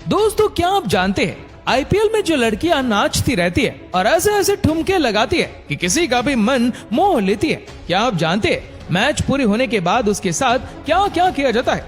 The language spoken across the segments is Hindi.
दोस्तों क्या आप जानते हैं आईपीएल में जो लड़कियां नाचती रहती है और ऐसे ऐसे ठुमके लगाती है कि किसी का भी मन मोह लेती है। क्या आप जानते हैं मैच पूरी होने के बाद उसके साथ क्या क्या किया जाता है?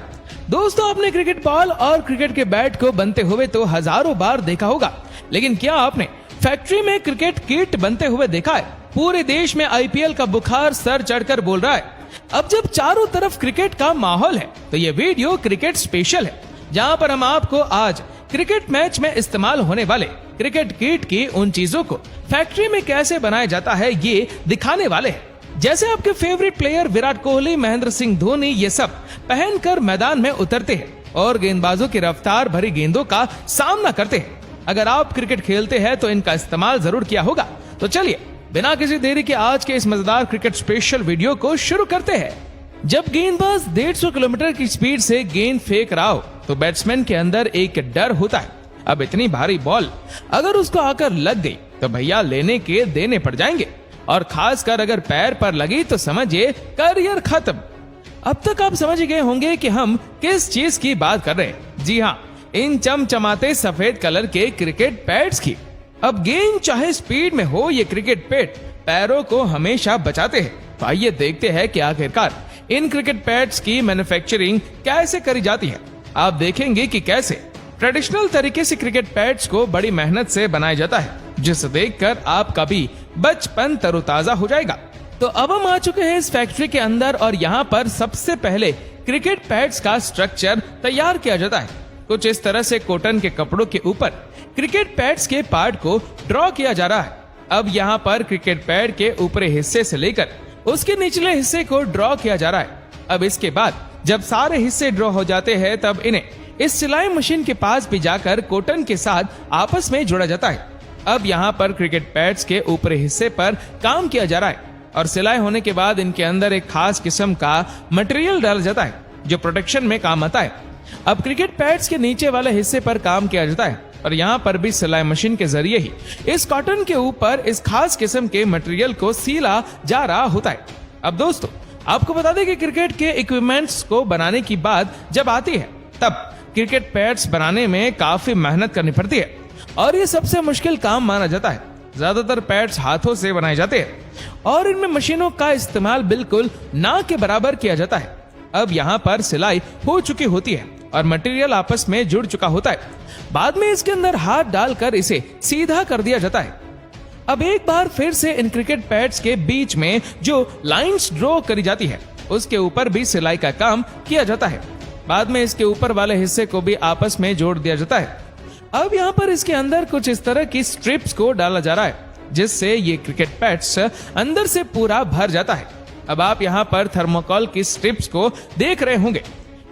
दोस्तों आपने क्रिकेट बॉल और क्रिकेट के बैट को बनते हुए तो हजारों बार देखा होगा, लेकिन क्या आपने फैक्ट्री में क्रिकेट किट बनते हुए देखा है? पूरे देश में आईपीएल का बुखार सर चढ़कर बोल रहा है। अब जब चारों तरफ क्रिकेट का माहौल है तो ये वीडियो क्रिकेट स्पेशल है, जहां पर हम आपको आज क्रिकेट मैच में इस्तेमाल होने वाले क्रिकेट किट की उन चीजों को फैक्ट्री में कैसे बनाया जाता है ये दिखाने वाले हैं। जैसे आपके फेवरेट प्लेयर विराट कोहली, महेंद्र सिंह धोनी ये सब पहनकर मैदान में उतरते हैं और गेंदबाजों की रफ्तार भरी गेंदों का सामना करते हैं। अगर आप क्रिकेट खेलते हैं तो इनका इस्तेमाल जरूर किया होगा। तो चलिए बिना किसी देरी के आज के इस मजेदार क्रिकेट स्पेशल वीडियो को शुरू करते हैं। जब गेंदबाज 150 किलोमीटर की स्पीड से गेंद फेंक रहा हो तो बैट्समैन के अंदर एक डर होता है। अब इतनी भारी बॉल अगर उसको आकर लग गई तो भैया लेने के देने पड़ जाएंगे, और खासकर अगर पैर पर लगी तो समझिए करियर खत्म। अब तक आप समझ गए होंगे कि हम किस चीज की बात कर रहे हैं। जी हाँ, इन चमचमाते सफेद कलर के क्रिकेट पैड्स की। अब गेंद चाहे स्पीड में हो, ये क्रिकेट पैड पैरों को हमेशा बचाते हैं। तो आइए देखते हैं कि आखिरकार इन क्रिकेट पैड्स की मैन्युफैक्चरिंग कैसे करी जाती है। आप देखेंगे कि कैसे ट्रेडिशनल तरीके से क्रिकेट पैड्स को बड़ी मेहनत से बनाया जाता है, जिसे देखकर आपका भी बचपन तरोताजा हो जाएगा। तो अब हम आ चुके हैं इस फैक्ट्री के अंदर और यहाँ पर सबसे पहले क्रिकेट पैड्स का स्ट्रक्चर तैयार किया जाता है। कुछ इस तरह से कॉटन के कपड़ों के ऊपर क्रिकेट पैड्स के पार्ट को ड्रॉ किया जा रहा है। अब यहाँ पर क्रिकेट पैड के ऊपरी हिस्से से लेकर उसके निचले हिस्से को ड्रॉ किया जा रहा है। अब इसके बाद जब सारे हिस्से ड्रॉ हो जाते हैं तब इन्हें इस सिलाई मशीन के पास भी जाकर कॉटन के साथ आपस में जोड़ा जाता है। अब यहाँ पर क्रिकेट पैड्स के ऊपरी हिस्से पर काम किया जा रहा है और सिलाई होने के बाद इनके अंदर एक खास किस्म का मटेरियल डाला जाता है जो प्रोटेक्शन में काम आता है। अब क्रिकेट पैड्स के नीचे वाले हिस्से पर काम किया जाता है और यहाँ पर भी सिलाई मशीन के जरिए ही इस कॉटन के ऊपर इस खास किस्म के मटेरियल को सीला जा रहा होता है। अब दोस्तों आपको बता दें कि क्रिकेट के इक्विपमेंट्स को बनाने की बात जब आती है तब क्रिकेट पैड्स बनाने में काफी मेहनत करनी पड़ती है और ये सबसे मुश्किल काम माना जाता है। ज्यादातर पैड्स हाथों से बनाए जाते हैं और इनमें मशीनों का इस्तेमाल बिल्कुल ना के बराबर किया जाता है। अब यहाँ पर सिलाई हो चुकी होती है और मटेरियल आपस में जुड़ चुका होता है। बाद में इसके अंदर हाथ डालकर इसे सीधा कर दिया जाता है। अब एक बार फिर से इन क्रिकेट पैड्स के बीच में जो लाइंस ड्रॉ करी जाती है उसके ऊपर भी सिलाई का काम किया जाता है। बाद में इसके ऊपर वाले हिस्से को भी आपस में जोड़ दिया जाता है। अब यहाँ पर इसके अंदर कुछ इस तरह की स्ट्रिप्स को डाला जा रहा है जिससे ये क्रिकेट पैड्स अंदर से पूरा भर जाता है। अब आप यहाँ पर थर्मोकोल की स्ट्रिप्स को देख रहे होंगे।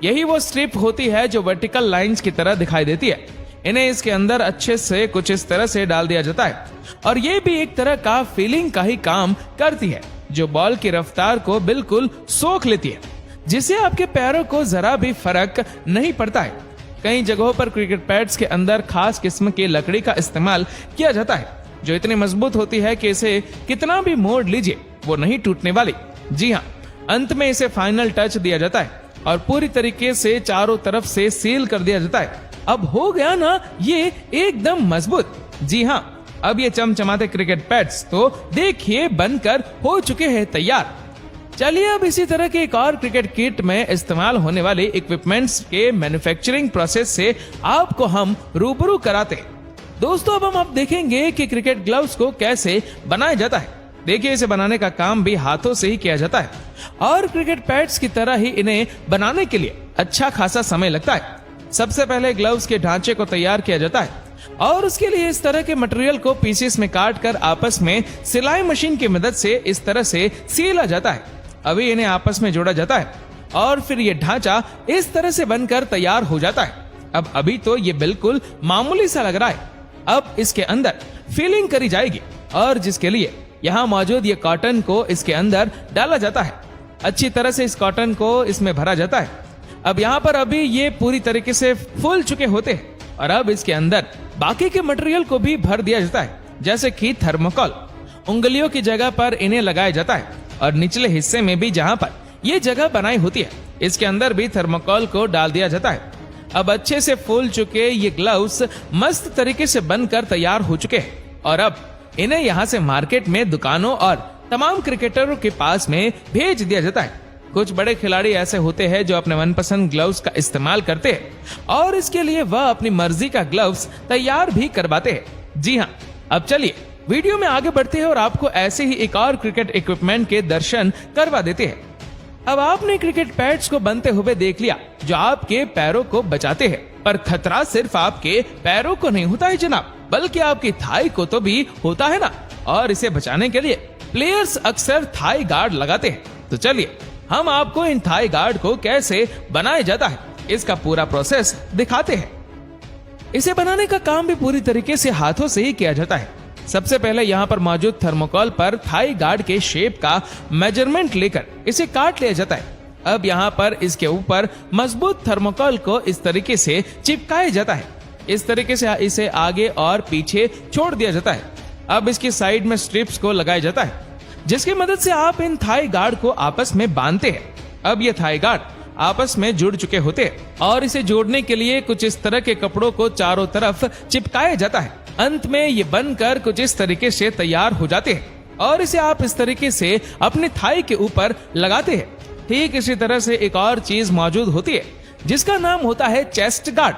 यही वो स्ट्रिप होती है जो वर्टिकल लाइंस की तरह दिखाई देती है। इन्हें इसके अंदर अच्छे से कुछ इस तरह से डाल दिया जाता है और ये भी एक तरह का फीलिंग का ही काम करती है जो बॉल की रफ्तार को बिल्कुल सोख लेती है, जिससे आपके पैरों को जरा भी फर्क नहीं पड़ता है। कई जगहों पर क्रिकेट पैड्स के अंदर खास किस्म की लकड़ी का इस्तेमाल किया जाता है जो इतनी मजबूत होती है कि इसे कितना भी मोड़ लीजिए वो नहीं टूटने वाली। जी हाँ, अंत में इसे फाइनल टच दिया जाता है और पूरी तरीके से चारों तरफ से सील कर दिया जाता है। अब हो गया ना ये एकदम मजबूत। जी हाँ, अब ये चमचमाते क्रिकेट पैड्स तो देखिए बनकर हो चुके हैं तैयार। चलिए अब इसी तरह के एक और क्रिकेट किट में इस्तेमाल होने वाले इक्विपमेंट्स के मैन्युफैक्चरिंग प्रोसेस से आपको हम रूबरू कराते हैं। दोस्तों अब हम देखेंगे कि क्रिकेट ग्लव्स को कैसे बनाया जाता है। देखिए इसे बनाने का काम भी हाथों से ही किया जाता है और क्रिकेट पैड्स की तरह ही इन्हें बनाने के लिए अच्छा खासा समय लगता है। सबसे पहले ग्लव्स के ढांचे को तैयार किया जाता है और उसके लिए इस तरह के मटेरियल को पीसेस में काट कर आपस में सिलाई मशीन की मदद से इस तरह से सीला जाता है। अभी इन्हें आपस में जोड़ा जाता है और फिर ये ढांचा इस तरह से बनकर तैयार हो जाता है। अब अभी तो ये बिल्कुल मामूली सा लग रहा है। अब इसके अंदर फिलिंग करी जाएगी और जिसके लिए यहाँ मौजूद ये कॉटन को इसके अंदर डाला जाता है। अच्छी तरह से इस कॉटन को इसमें भरा जाता है। अब यहाँ पर अभी ये पूरी तरीके से फूल चुके होते हैं और अब इसके अंदर बाकी के मटेरियल को भी भर दिया जाता है, जैसे कि थर्मोकोल। उंगलियों की जगह पर इन्हें लगाया जाता है और निचले हिस्से में भी जहाँ पर ये जगह बनाई होती है इसके अंदर भी थर्मोकोल को डाल दिया जाता है। अब अच्छे से फूल चुके ये ग्लव्स मस्त तरीके से बनकर तैयार हो चुके हैं और अब इन्हें यहाँ से मार्केट में दुकानों और तमाम क्रिकेटरों के पास में भेज दिया जाता है। कुछ बड़े खिलाड़ी ऐसे होते हैं जो अपने मनपसंद ग्लव्स का इस्तेमाल करते हैं और इसके लिए वह अपनी मर्जी का ग्लव्स तैयार भी करवाते हैं। जी हाँ, अब चलिए वीडियो में आगे बढ़ते हैं और आपको ऐसे ही एक और क्रिकेट इक्विपमेंट के दर्शन करवा देते हैं। अब आपने क्रिकेट पैड्स को बनते हुए देख लिया जो आपके पैरों को बचाते हैं, पर खतरा सिर्फ आपके पैरों को नहीं होता है जनाब, बल्कि आपकी थाई को तो भी होता है ना। और इसे बचाने के लिए प्लेयर्स अक्सर थाई गार्ड लगाते हैं। तो चलिए हम आपको इन थाई गार्ड को कैसे बनाया जाता है इसका पूरा प्रोसेस दिखाते हैं। इसे बनाने का काम भी पूरी तरीके से हाथों से ही किया जाता है। सबसे पहले यहाँ पर मौजूद थर्मोकोल पर थाई गार्ड के शेप का मेजरमेंट लेकर इसे काट लिया जाता है। अब यहाँ पर इसके ऊपर मजबूत थर्मोकोल को इस तरीके से चिपकाया जाता है। इस तरीके से इसे आगे और पीछे छोड़ दिया जाता है। अब इसकी साइड में स्ट्रिप्स को लगाया जाता है जिसकी मदद से आप इन थाई गार्ड को आपस में बांधते हैं। अब ये थाई गार्ड आपस में जुड़ चुके होते हैं और इसे जोड़ने के लिए कुछ इस तरह के कपड़ों को चारों तरफ चिपकाया जाता है। अंत में ये बनकर कुछ इस तरीके से तैयार हो जाते हैं और इसे आप इस तरीके से अपने थाई के ऊपर लगाते हैं। ठीक इसी तरह से एक और चीज मौजूद होती है जिसका नाम होता है चेस्ट गार्ड।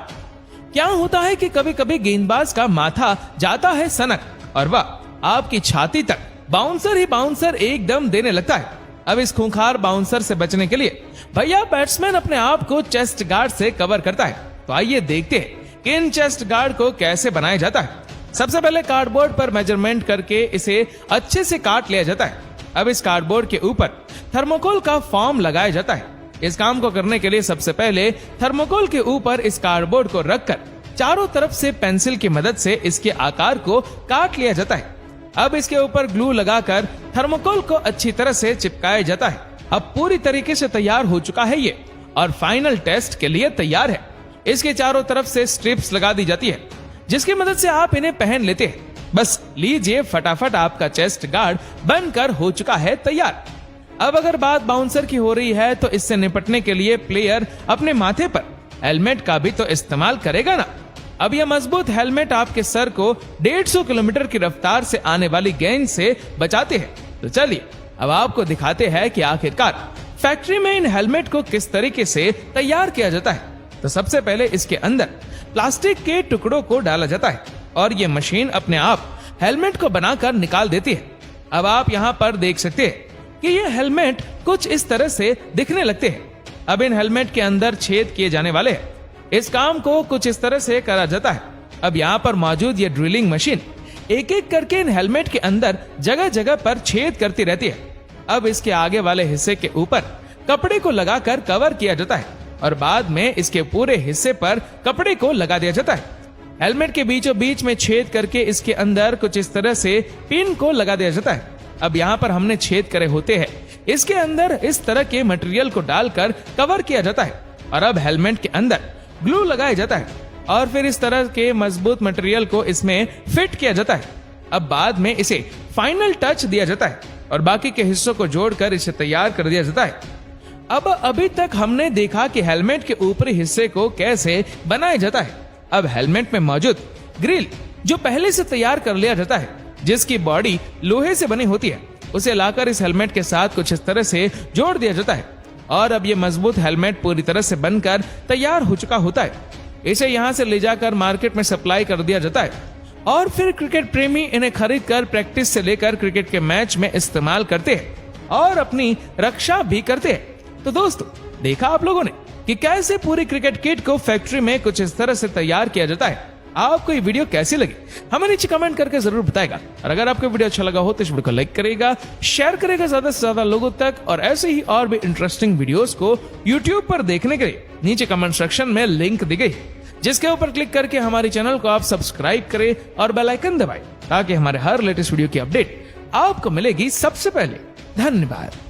क्या होता है कि कभी कभी गेंदबाज का माथा जाता है सनक और वह आपकी छाती तक बाउंसर ही बाउंसर एकदम देने लगता है। अब इस खूंखार बाउंसर से बचने के लिए भैया बैट्समैन अपने आप को चेस्ट गार्ड से कवर करता है। तो आइए देखते हैं कि इन चेस्ट गार्ड को कैसे बनाया जाता है। सबसे पहले कार्डबोर्ड पर मेजरमेंट करके इसे अच्छे से काट लिया जाता है। अब इस कार्डबोर्ड के ऊपर थर्मोकोल का फॉर्म लगाया जाता है। इस काम को करने के लिए सबसे पहले थर्मोकोल के ऊपर इस कार्डबोर्ड को रखकर चारों तरफ से पेंसिल की मदद से इसके आकार को काट लिया जाता है। अब इसके ऊपर ग्लू लगाकर थर्मोकोल को अच्छी तरह से चिपकाया जाता है। अब पूरी तरीके से तैयार हो चुका है ये और फाइनल टेस्ट के लिए तैयार है। इसके चारों तरफ से स्ट्रिप्स लगा दी जाती है जिसकी मदद से आप इन्हें पहन लेते हैं। बस लीजिए, फटाफट आपका चेस्ट गार्ड बनकर हो चुका है तैयार। अब अगर बात बाउंसर की हो रही है तो इससे निपटने के लिए प्लेयर अपने माथे पर हेलमेट का भी तो इस्तेमाल करेगा ना। अब यह मजबूत हेलमेट आपके सर को 150 किलोमीटर की रफ्तार से आने वाली गेंद से बचाते हैं। तो चलिए अब आपको दिखाते हैं कि आखिरकार फैक्ट्री में इन हेलमेट को किस तरीके से तैयार किया जाता है। तो सबसे पहले इसके अंदर प्लास्टिक के टुकड़ों को डाला जाता है और ये मशीन अपने आप हेलमेट को बनाकर निकाल देती है। अब आप यहाँ पर देख सकते हैं कि ये हेलमेट कुछ इस तरह से दिखने लगते हैं। अब इन हेलमेट के अंदर छेद किए जाने वाले हैं। इस काम को कुछ इस तरह से करा जाता है। अब यहाँ पर मौजूद ये ड्रिलिंग मशीन एक एक करके इन हेलमेट के अंदर जगह जगह पर छेद करती रहती है। अब इसके आगे वाले हिस्से के ऊपर कपड़े को लगाकर कवर किया जाता है और बाद में इसके पूरे हिस्से पर कपड़े को लगा दिया जाता है। हेलमेट के बीचों बीच में छेद करके इसके अंदर कुछ इस तरह से पिन को लगा दिया जाता है। अब यहाँ पर हमने छेद करे होते हैं, इसके अंदर इस तरह के मटेरियल को डालकर कवर किया जाता है और अब हेलमेट के अंदर ग्लू लगाया जाता है और फिर इस तरह के मजबूत मटेरियल को इसमें फिट किया जाता है। अब बाद में इसे फाइनल टच दिया जाता है और बाकी के हिस्सों को जोड़कर इसे तैयार कर दिया जाता है। अब अभी तक हमने देखा कि हेलमेट के ऊपरी हिस्से को कैसे बनाया जाता है। अब हेलमेट में मौजूद ग्रिल जो पहले से तैयार कर लिया जाता है, जिसकी बॉडी लोहे से बनी होती है, उसे लाकर इस हेलमेट के साथ कुछ इस तरह से जोड़ दिया जाता है और अब ये मजबूत हेलमेट पूरी तरह से बनकर तैयार हो चुका होता है। इसे यहाँ से ले जाकर मार्केट में सप्लाई कर दिया जाता है और फिर क्रिकेट प्रेमी इन्हें खरीद कर प्रैक्टिस से लेकर क्रिकेट के मैच में इस्तेमाल करते हैं और अपनी रक्षा भी करते हैं। तो दोस्तों, देखा आप लोगों ने कि कैसे पूरी क्रिकेट किट को फैक्ट्री में कुछ इस तरह से तैयार किया जाता है। आपको ये वीडियो कैसी लगी हमें नीचे कमेंट करके जरूर बताएगा और अगर आपको वीडियो अच्छा लगा हो तो इस वीडियो को लाइक करेगा, शेयर करेगा ज्यादा से ज्यादा लोगों तक और ऐसे ही और भी इंटरेस्टिंग वीडियोस को YouTube पर देखने के लिए नीचे कमेंट सेक्शन में लिंक दी गई, जिसके ऊपर क्लिक करके हमारे चैनल को आप सब्सक्राइब करें और बेल आइकन दबाएं ताकि हमारे हर लेटेस्ट वीडियो की अपडेट आपको मिलेगी सबसे पहले। धन्यवाद।